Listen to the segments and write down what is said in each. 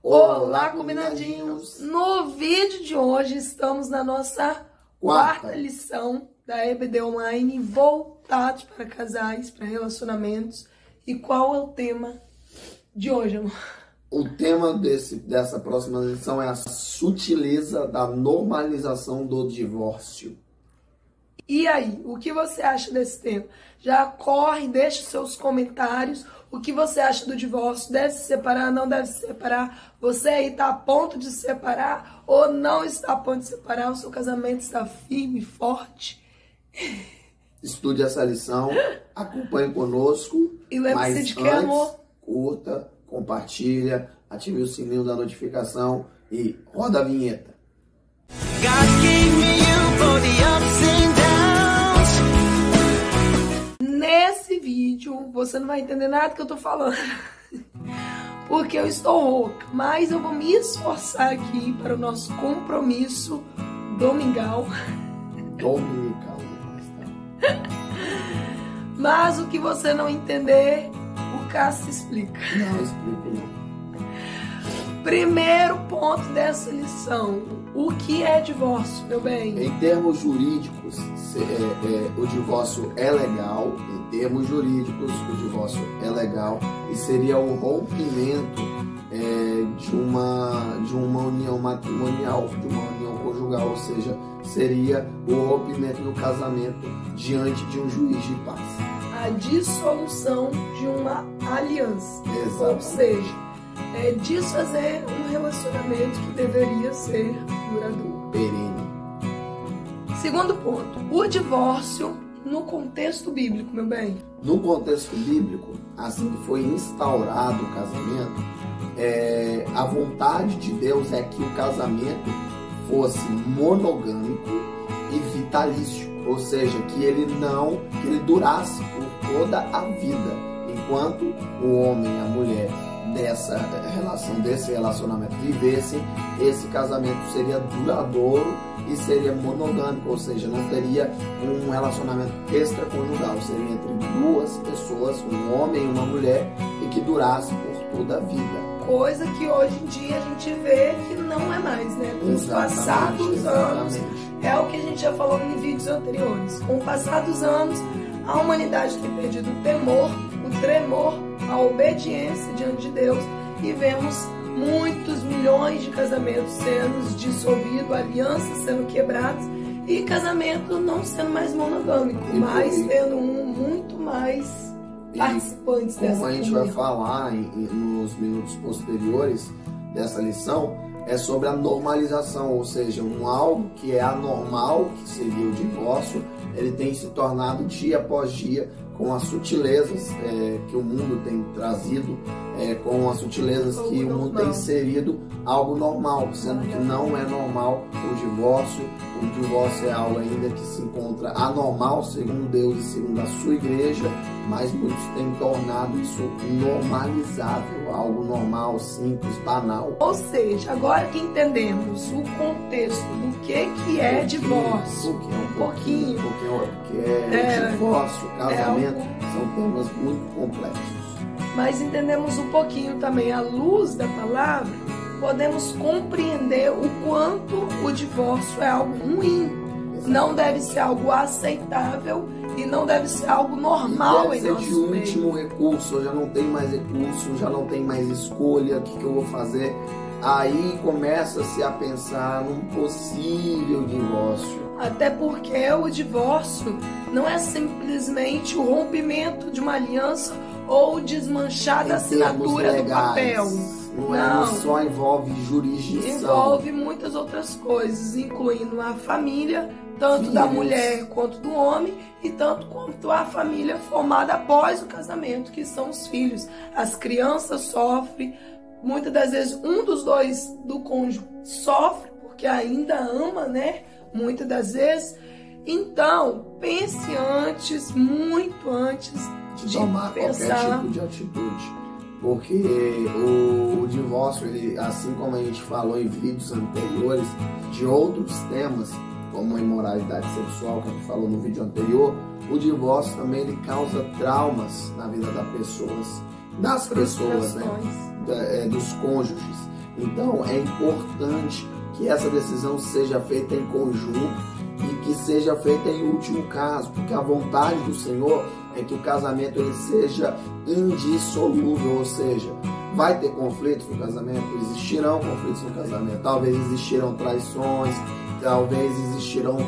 Olá, combinadinhos! No vídeo de hoje estamos na nossa quarta lição da EBD Online, voltados para casais, para relacionamentos. E qual é o tema de hoje, amor? O tema dessa próxima lição é a sutileza da normalização do divórcio. E aí, o que você acha desse tema? Já corre, deixa seus comentários. O que você acha do divórcio? Deve se separar, não deve se separar? Você aí está a ponto de se separar ou não está a ponto de se separar? O seu casamento está firme, forte? Estude essa lição, acompanhe conosco. E lembre-se de que, amor? Curta, compartilha, ative o sininho da notificação e roda a vinheta. God gave me you for the ups and downs. Nesse vídeo, você não vai entender nada que eu tô falando, porque eu estou rouca, mas eu vou me esforçar aqui para o nosso compromisso dominical. Mas o que você não entender, o Cássio explica. Não explico não. Primeiro ponto dessa lição: o que é divórcio, meu bem? Em termos jurídicos, o divórcio é legal. Em termos jurídicos, o divórcio é legal e seria o rompimento de uma união matrimonial, de uma união conjugal, ou seja, seria o rompimento do casamento diante de um juiz de paz. A dissolução de uma aliança. Exatamente. Ou seja, desfazer um relacionamento que deveria ser duradouro. Perene. Segundo ponto, o divórcio no contexto bíblico, meu bem. No contexto bíblico, assim que foi instaurado o casamento, a vontade de Deus é que o casamento fosse monogâmico e vitalício, ou seja, que ele durasse por toda a vida, enquanto o homem e a mulher desse relacionamento vivessem, esse casamento seria duradouro e seria monogâmico, ou seja, não teria um relacionamento extraconjugal, seria entre duas pessoas, um homem e uma mulher, e que durasse por toda a vida. Coisa que hoje em dia a gente vê que não é mais, né? Com os passados anos, é o que a gente já falou em vídeos anteriores. Com o passar dos anos, a humanidade tem perdido o temor, o tremor, a obediência diante de Deus, e vemos muitos milhões de casamentos sendo dissolvidos, alianças sendo quebradas e casamento não sendo mais monogâmico, mas tendo muito mais participantes dessa Como a gente vai falar nos minutos posteriores dessa lição, é sobre a normalização, ou seja, algo que é anormal, que seria o divórcio, ele tem se tornado dia após dia, com as sutilezas que o mundo tem trazido, com as sutilezas que o mundo tem inserido, algo normal, sendo que não é normal o divórcio. O divórcio é algo ainda que se encontra anormal, segundo Deus e segundo a sua igreja, mas muitos têm tornado isso normalizável, algo normal, simples, banal. Ou seja, agora que entendemos o contexto do que é divórcio, Porque divórcio, casamento, são temas muito complexos. Mas entendemos um pouquinho também, à luz da palavra, podemos compreender o quanto o divórcio é algo ruim. Não deve ser algo aceitável e não deve ser algo normal em nosso meio. Deve ser de último recurso, eu já não tenho mais recurso, já não tenho mais escolha, o que eu vou fazer? Aí começa-se a pensar num possível divórcio. Até porque o divórcio não é simplesmente o rompimento de uma aliança ou desmanchar da assinatura do papel. Não só envolve jurisdição. Envolve muitas outras coisas, incluindo a família, tanto da mulher quanto do homem, e tanto quanto a família formada após o casamento, que são os filhos. As crianças sofrem, muitas das vezes um dos dois do cônjuge sofre, porque ainda ama, né? Muitas das vezes. Então, pense antes, muito antes de tomar pensar qualquer tipo de atitude. Porque o divórcio, assim como a gente falou em vídeos anteriores de outros temas, como a imoralidade sexual, que a gente falou no vídeo anterior, o divórcio também ele causa traumas na vida das pessoas, né? Dos cônjuges. Então é importante que essa decisão seja feita em conjunto e que seja feita em último caso, porque a vontade do Senhor é que o casamento ele seja indissolúvel, ou seja, vai ter conflitos no casamento, existirão conflitos no casamento, talvez existirão traições, talvez existirão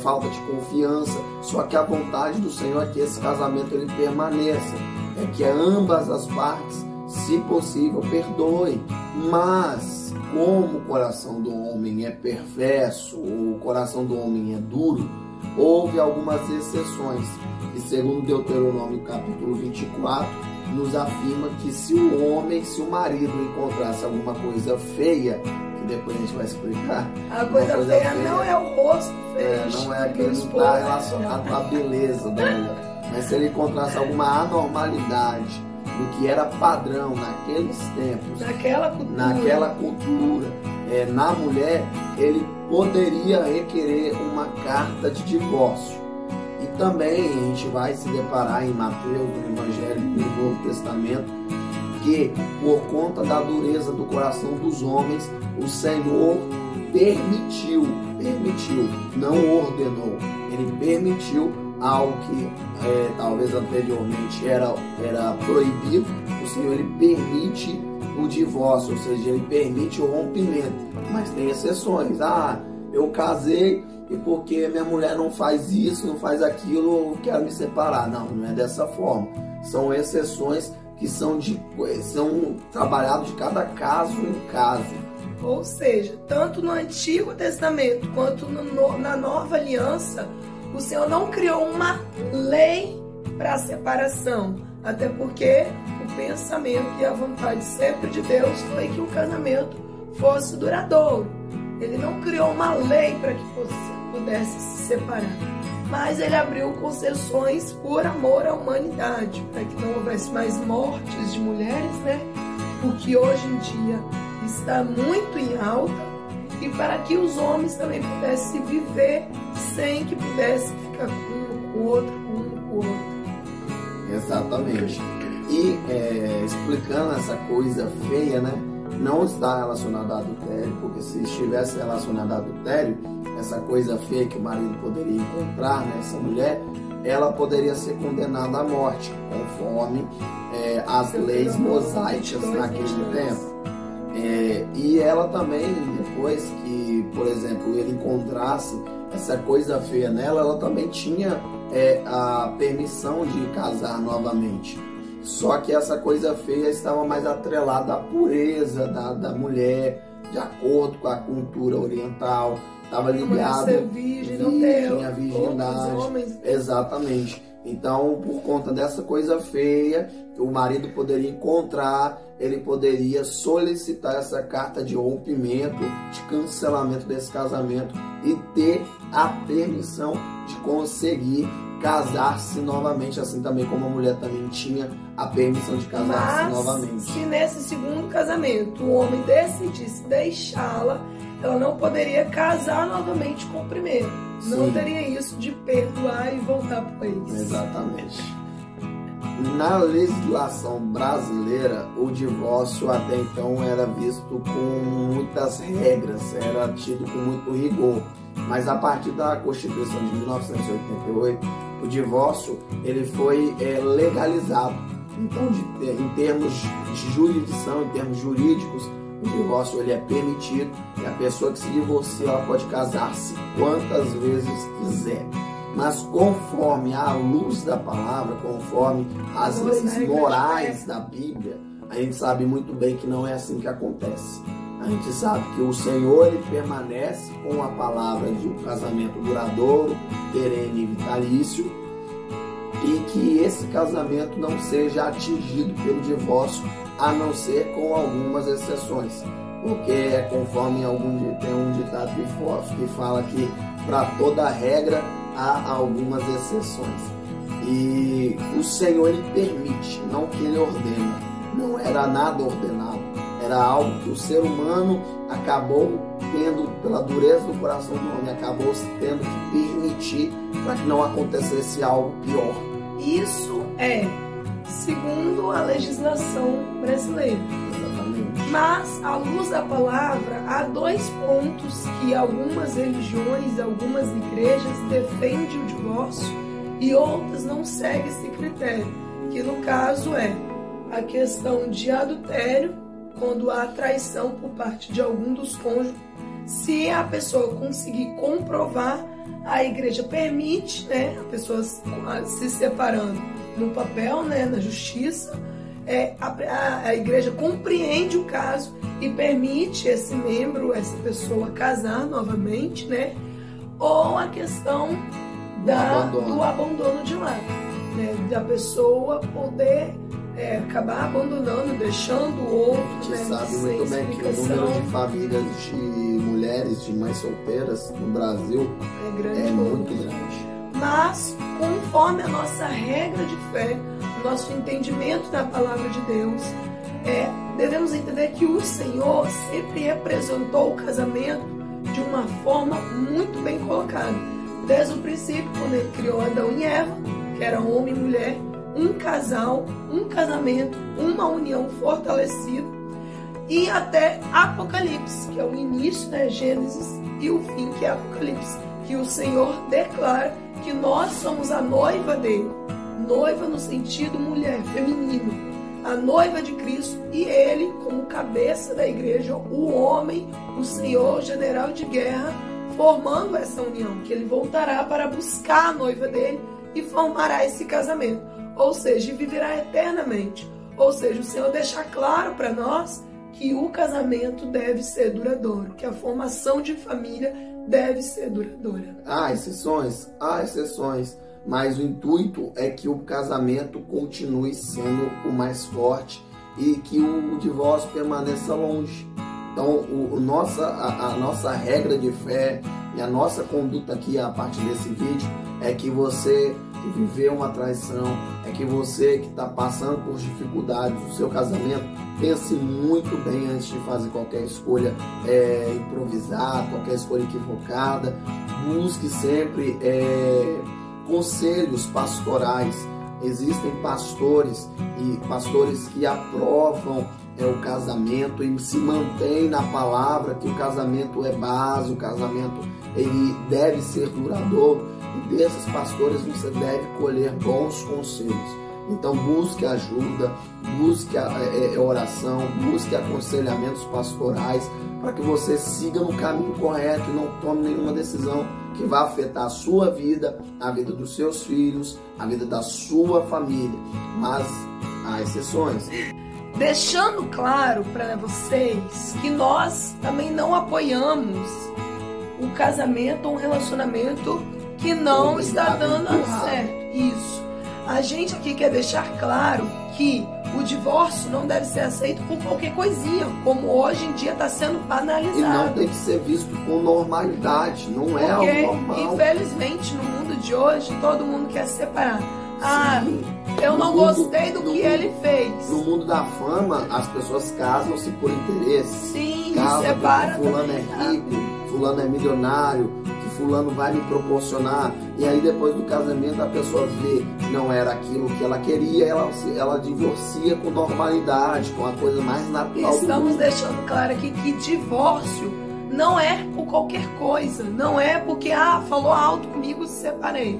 falta de confiança, só que a vontade do Senhor é que esse casamento ele permaneça, é que ambas as partes, se possível, perdoem, mas como o coração do homem é perverso, ou o coração do homem é duro, houve algumas exceções. E segundo Deuteronômio capítulo 24, nos afirma que se o marido encontrasse alguma coisa feia, que depois a gente vai explicar. A coisa feia não é o rosto feio. Não é aquele que está relacionado à beleza da mulher. Mas se ele encontrasse alguma anormalidade do que era padrão naqueles tempos, naquela cultura, na mulher, ele poderia requerer uma carta de divórcio. E também a gente vai se deparar em Mateus, no Evangelho, no Novo Testamento, que por conta da dureza do coração dos homens, o Senhor permitiu, não ordenou, ele permitiu algo que talvez anteriormente era proibido. O Senhor ele permite o divórcio, ou seja, ele permite o rompimento, mas tem exceções. Eu casei e porque minha mulher não faz isso, não faz aquilo, eu quero me separar. Não é dessa forma. São exceções que são trabalhadas de cada caso em caso. Ou seja, tanto no Antigo Testamento quanto na Nova Aliança, o Senhor não criou uma lei para a separação, até porque o pensamento e a vontade sempre de Deus foi que o casamento fosse duradouro. Ele não criou uma lei para que pudesse se separar, mas ele abriu concessões por amor à humanidade, para que não houvesse mais mortes de mulheres, né? O que hoje em dia está muito em alta, e para que os homens também pudessem viver sem que pudessem ficar um com o outro. Exatamente. E explicando essa coisa feia, né? Não está relacionada a adultério, porque se estivesse relacionada a adultério, essa coisa feia que o marido poderia encontrar nessa mulher, ela poderia ser condenada à morte, conforme as leis mosaicas naquele tempo. E ela também, depois que, por exemplo, ele encontrasse essa coisa feia nela, ela também tinha a permissão de casar novamente. Só que essa coisa feia estava mais atrelada à pureza da mulher, de acordo com a cultura oriental. Estava ligada à virgindade. Exatamente. Então, por conta dessa coisa feia, o marido poderia encontrar, ele poderia solicitar essa carta de rompimento, de cancelamento desse casamento e ter a permissão de conseguir casar-se novamente, assim também como a mulher também tinha a permissão de casar-se novamente. Se nesse segundo casamento o homem decidisse deixá-la, ela não poderia casar novamente com o primeiro. Sim. Não teria isso de perdoar e voltar para o ex. Exatamente. Na legislação brasileira, o divórcio até então era visto com muitas regras, era tido com muito rigor. Mas a partir da Constituição de 1988, o divórcio ele foi legalizado. Então, em termos de jurisdição, em termos jurídicos, o divórcio ele é permitido e a pessoa que se divorcia ela pode casar-se quantas vezes quiser. Mas conforme a luz da palavra, conforme as leis morais da Bíblia, a gente sabe muito bem que não é assim que acontece. A gente sabe que o Senhor ele permanece com a palavra de um casamento duradouro, perene e vitalício, e que esse casamento não seja atingido pelo divórcio, a não ser com algumas exceções. Porque conforme tem um ditado que fala que para toda regra há algumas exceções. E o Senhor ele permite, não que ele ordena. Não era nada ordenado. Era algo que o ser humano acabou tendo, pela dureza do coração do homem, acabou tendo que permitir para que não acontecesse algo pior. Isso é segundo a legislação brasileira. Exatamente. Mas, à luz da palavra, há 2 pontos que algumas religiões, algumas igrejas defendem o divórcio e outras não seguem esse critério, que no caso é a questão de adultério, quando há traição por parte de algum dos cônjuges. Se a pessoa conseguir comprovar, a igreja permite, né, a pessoa se separando no papel, né, na justiça. A igreja compreende o caso e permite esse membro, essa pessoa casar novamente, né? Ou a questão do abandono de lar, né? Da pessoa poder acabar abandonando, deixando o outro. A gente sabe muito bem que o número de famílias de mulheres, de mães solteiras no Brasil é muito grande. Mas, conforme a nossa regra de fé, o nosso entendimento da palavra de Deus, devemos entender que o Senhor sempre representou o casamento de uma forma muito bem colocada. Desde o princípio, quando ele criou Adão e Eva, que eram homem e mulher, um casal, um casamento, uma união fortalecida, e até Apocalipse, que é o início, né, Gênesis, e o fim, que é Apocalipse, que o Senhor declara que nós somos a noiva dele, noiva no sentido mulher, feminino, a noiva de Cristo, e ele, como cabeça da igreja, o homem, o Senhor, general de guerra, formando essa união, que ele voltará para buscar a noiva dele e formará esse casamento, ou seja, viverá eternamente. Ou seja, o Senhor deixa claro para nós que o casamento deve ser duradouro, que a formação de família deve ser duradoura. Há exceções, mas o intuito é que o casamento continue sendo o mais forte e que o divórcio permaneça longe. Então, a nossa regra de fé e a nossa conduta aqui a partir desse vídeo é que você que viveu uma traição, é que você que está passando por dificuldades do seu casamento, pense muito bem antes de fazer qualquer escolha improvisada, qualquer escolha equivocada. Busque sempre conselhos pastorais. Existem pastores que aprovam o casamento e se mantém na palavra que o casamento é base, o casamento ele deve ser duradouro, e desses pastores você deve colher bons conselhos. Então busque ajuda, busque oração, busque aconselhamentos pastorais para que você siga no caminho correto e não tome nenhuma decisão que vá afetar a sua vida, a vida dos seus filhos, a vida da sua família. Mas há exceções. Deixando claro para vocês que nós também não apoiamos o casamento ou um relacionamento que não está dando certo. Isso. A gente aqui quer deixar claro que o divórcio não deve ser aceito por qualquer coisinha, como hoje em dia está sendo banalizado. E não tem que ser visto com normalidade, não é algo normal. Infelizmente, no mundo de hoje, todo mundo quer se separar. Eu não gostei do que ele fez. No mundo da fama, as pessoas casam-se por interesse. Sim, separa. Fulano é rico, fulano é milionário, que fulano vai me proporcionar. E aí depois do casamento a pessoa vê que não era aquilo que ela queria, ela divorcia com normalidade, com a coisa mais natural. Estamos deixando claro aqui que divórcio não é por qualquer coisa. Não é porque, falou alto comigo, se separei.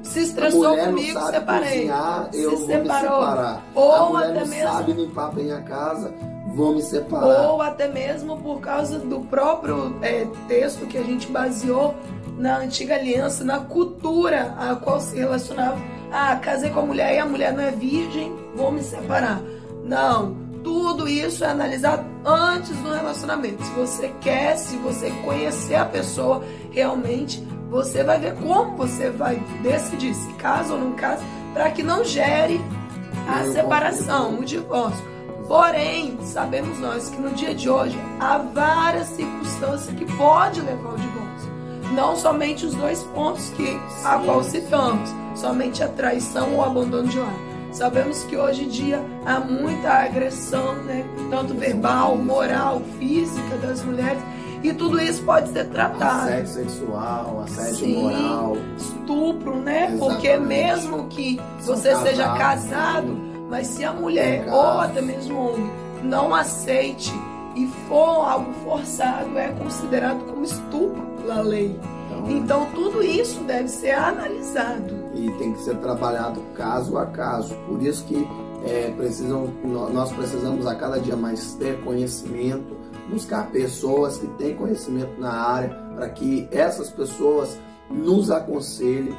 Se estressou comigo, separei. Eu vou me separar. Ou a mulher até não mesmo sabe limpar bem a casa, vou me separar. Ou até mesmo por causa do próprio texto que a gente baseou na antiga aliança, na cultura a qual se relacionava. Casei com a mulher e a mulher não é virgem, vou me separar. Não, tudo isso é analisado antes do relacionamento. Se você conhecer a pessoa realmente, você vai ver como você vai decidir se casa ou não casa, para que não gere a separação, o divórcio. Porém, sabemos nós que no dia de hoje há várias circunstâncias que podem levar ao divórcio. Não somente os 2 pontos a qual citamos, somente a traição ou o abandono de lar. Sabemos que hoje em dia há muita agressão, né? Tanto verbal, moral, física das mulheres. E tudo isso pode ser tratado. Assédio sexual, assédio moral. Estupro, né? Exatamente. Porque mesmo que você seja casado, mas se a mulher ou até mesmo o homem não aceite e for algo forçado, é considerado como estupro pela lei. Então tudo isso deve ser analisado. E tem que ser trabalhado caso a caso. Por isso que nós precisamos a cada dia mais ter conhecimento, buscar pessoas que têm conhecimento na área, para que essas pessoas nos aconselhem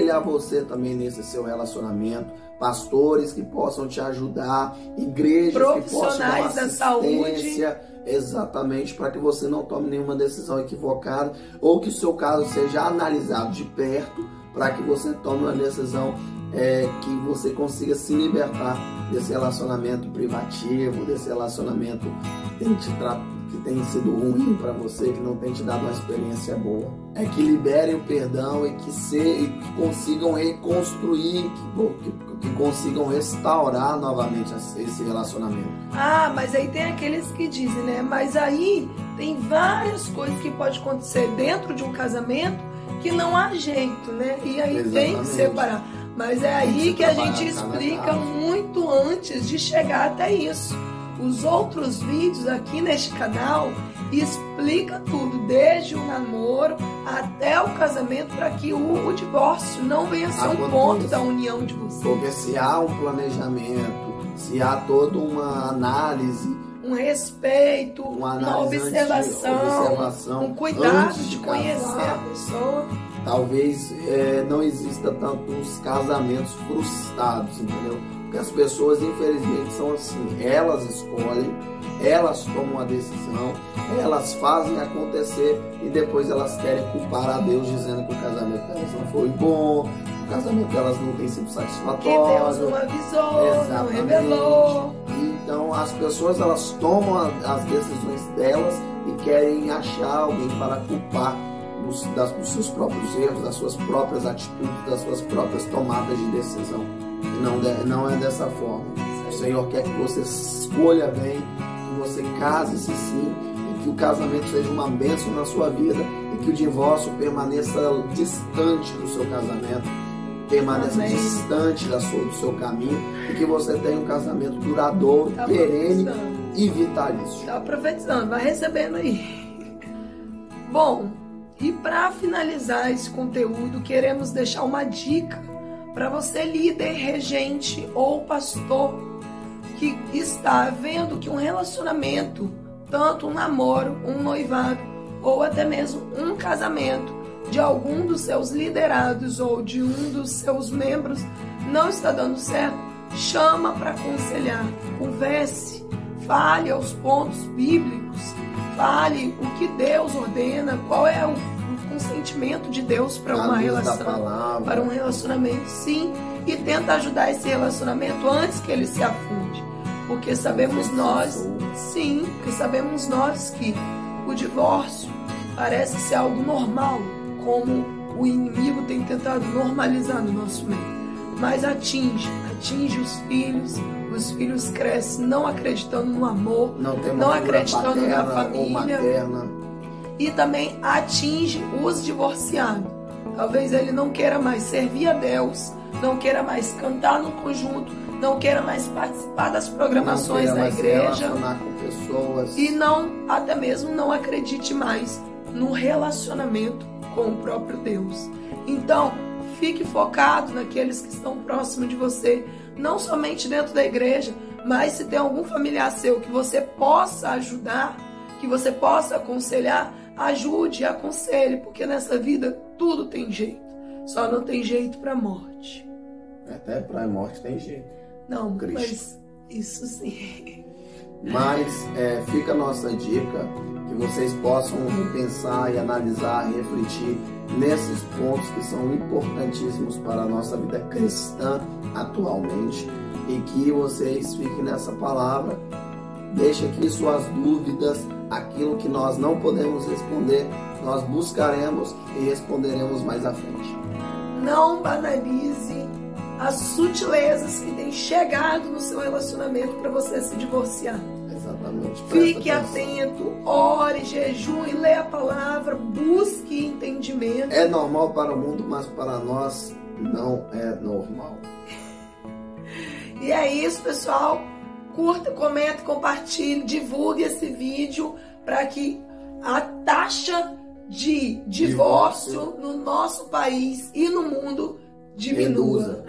a você também nesse seu relacionamento, pastores que possam te ajudar, igrejas que possam dar uma assistência, exatamente, para que você não tome nenhuma decisão equivocada, ou que o seu caso seja analisado de perto, para que você tome uma decisão que você consiga se libertar desse relacionamento privativo, desse relacionamento que tem sido ruim para você, que não tem te dado uma experiência boa. É que liberem o perdão e que consigam reconstruir, que consigam restaurar novamente esse relacionamento. Ah, mas aí tem aqueles que dizem, né? Mas aí tem várias coisas que podem acontecer dentro de um casamento que não há jeito, né? E aí tem que separar. Mas é aí que a gente explica muito antes de chegar até isso. Os outros vídeos aqui neste canal explica tudo, desde o namoro até o casamento, para que o divórcio não venha a ser um ponto da união de vocês. Porque se há um planejamento, se há toda uma análise, um respeito, uma observação, um cuidado de conhecer a pessoa, talvez não exista tantos casamentos frustrados, entendeu? Porque as pessoas, infelizmente, são assim. Elas escolhem, elas tomam a decisão, elas fazem acontecer e depois elas querem culpar a Deus, dizendo que o casamento delas não foi bom, o casamento delas não tem sido satisfatório. Que Deus não avisou, não revelou. Então, as pessoas, elas tomam as decisões delas e querem achar alguém para culpar dos seus próprios erros, das suas próprias atitudes, das suas próprias tomadas de decisão. E não é dessa forma. O Senhor quer que você escolha bem, que você case-se sim, e que o casamento seja uma bênção na sua vida, e que o divórcio permaneça distante do seu casamento, permaneça distante do seu caminho, e que você tenha um casamento duradouro, perene e vitalício. Está profetizando, vai recebendo aí. Bom, e para finalizar esse conteúdo, queremos deixar uma dica para você, líder, regente ou pastor, que está vendo que um relacionamento, tanto um namoro, um noivado ou até mesmo um casamento de algum dos seus liderados ou de um dos seus membros não está dando certo, chama para aconselhar, converse, fale aos pontos bíblicos, fale o que Deus ordena, qual é o consentimento de Deus para uma relação, para um relacionamento, sim, e tenta ajudar esse relacionamento antes que ele se afunde, porque sabemos nós, sim, porque sabemos nós que o divórcio parece ser algo normal, como o inimigo tem tentado normalizar no nosso meio, mas atinge os filhos crescem não acreditando no amor, não acreditando na família, e também atinge os divorciados. Talvez ele não queira mais servir a Deus, não queira mais cantar no conjunto, não queira mais participar das programações da igreja, e até mesmo não acredite mais no relacionamento com o próprio Deus. Então, fique focado naqueles que estão próximos de você, não somente dentro da igreja, mas se tem algum familiar seu que você possa ajudar, que você possa aconselhar, ajude e aconselhe, porque nessa vida tudo tem jeito, só não tem jeito para a morte. Até para a morte tem jeito. Não, Cristo. Mas isso sim. Mas fica a nossa dica, que vocês possam repensar e analisar, refletir nesses pontos que são importantíssimos para a nossa vida cristã atualmente, e que vocês fiquem nessa palavra. Deixe aqui suas dúvidas, aquilo que nós não podemos responder, nós buscaremos e responderemos mais à frente. Não banalize as sutilezas que têm chegado no seu relacionamento para você se divorciar. Exatamente. Fique atento, ore, jejue, lê a palavra, busque entendimento. É normal para o mundo, mas para nós não é normal. E é isso, pessoal. curta, comenta, compartilhe, divulgue esse vídeo para que a taxa de divórcio no nosso país e no mundo diminua.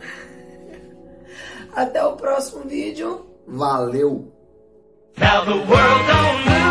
Até o próximo vídeo. Valeu! Now the world don't move.